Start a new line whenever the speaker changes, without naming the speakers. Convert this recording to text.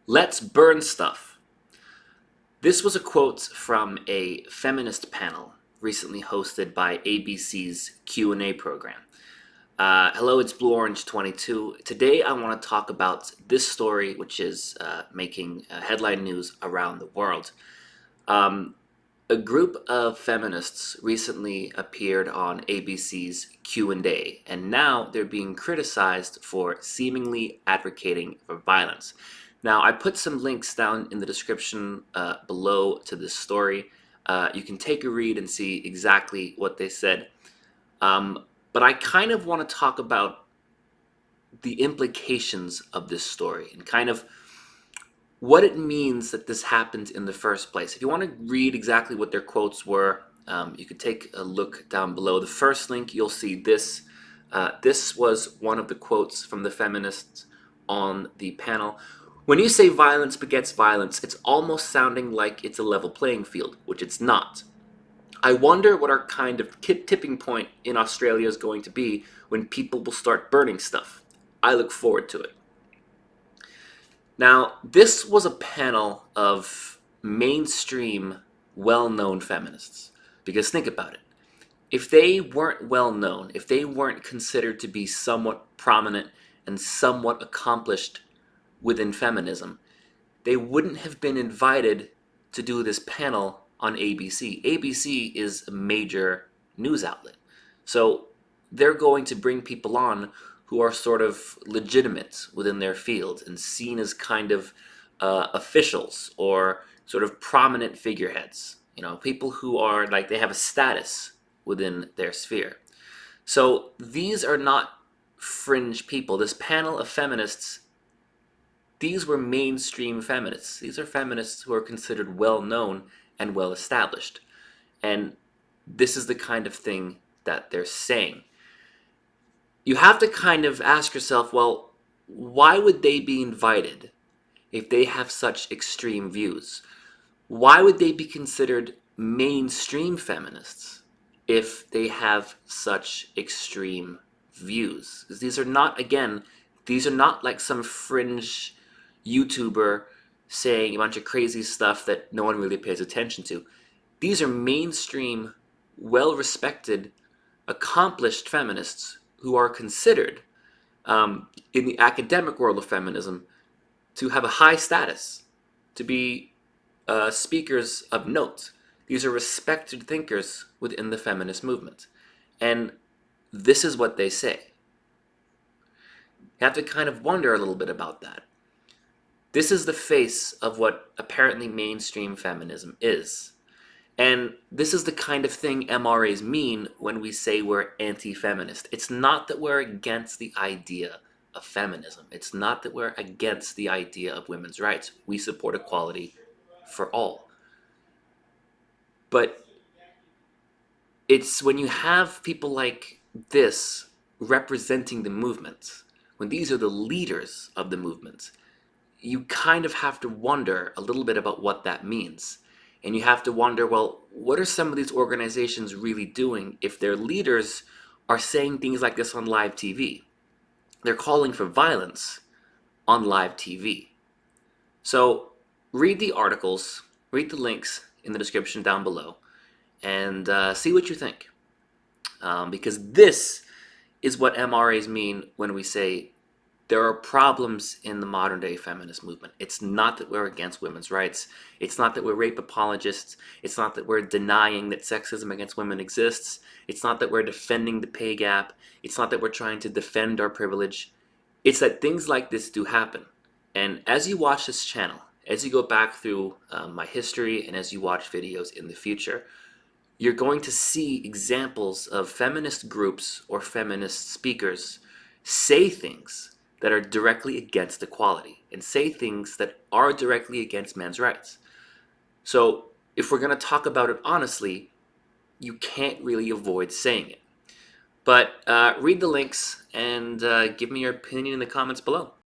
Let's burn stuff. This was a quote from a feminist panel recently hosted by ABC's Q&A program. Hello, it's Blue Orange 22. Today I want to talk about this story, which is making headline news around the world. A group of feminists recently appeared on ABC's Q&A, and now they're being criticized for seemingly advocating for violence. Now, I put some links down in the description below to this story. You can take a read and see exactly what they said. But I kind of want to talk about the implications of this story and kind of what it means that this happened in the first place. If you want to read exactly what their quotes were, you could take a look down below. The first link, you'll see this. This was one of the quotes from the feminists on the panel. When you say violence begets violence, it's almost sounding like it's a level playing field, which it's not. I wonder what our kind of tipping point in Australia is going to be when people will start burning stuff. I look forward to it. Now, this was a panel of mainstream, well-known feminists. Because think about it. If they weren't well-known, if they weren't considered to be somewhat prominent and somewhat accomplished within feminism, they wouldn't have been invited to do this panel on ABC. ABC is a major news outlet. So they're going to bring people on who are sort of legitimate within their field and seen as kind of officials or sort of prominent figureheads. You know, people who are like they have a status within their sphere. So these are not fringe people. This panel of feminists, these were mainstream feminists. These are feminists who are considered well-known and well-established. And this is the kind of thing that they're saying. You have to kind of ask yourself, well, why would they be invited if they have such extreme views? Why would they be considered mainstream feminists if they have such extreme views? Because these are not, again, these are not like some fringe YouTuber saying a bunch of crazy stuff that no one really pays attention to. These are mainstream, well-respected, accomplished feminists who are considered in the academic world of feminism to have a high status, to be speakers of note. These are respected thinkers within the feminist movement. And this is what they say. You have to kind of wonder a little bit about that. This is the face of what apparently mainstream feminism is. And this is the kind of thing MRAs mean when we say we're anti-feminist. It's not that we're against the idea of feminism. It's not that we're against the idea of women's rights. We support equality for all. But it's when you have people like this representing the movement, when these are the leaders of the movement, you kind of have to wonder a little bit about what that means. And you have to wonder, well, what are some of these organizations really doing if their leaders are saying things like this on live TV? They're calling for violence on live TV. So read the articles, read the links in the description down below, and see what you think. Because this is what MRAs mean when we say there are problems in the modern day feminist movement. It's not that we're against women's rights. It's not that we're rape apologists. It's not that we're denying that sexism against women exists. It's not that we're defending the pay gap. It's not that we're trying to defend our privilege. It's that things like this do happen. And as you watch this channel, as you go back through my history and as you watch videos in the future, you're going to see examples of feminist groups or feminist speakers say things that are directly against equality and say things that are directly against men's rights. So if we're going to talk about it honestly, you can't really avoid saying it. But read the links and give me your opinion in the comments below.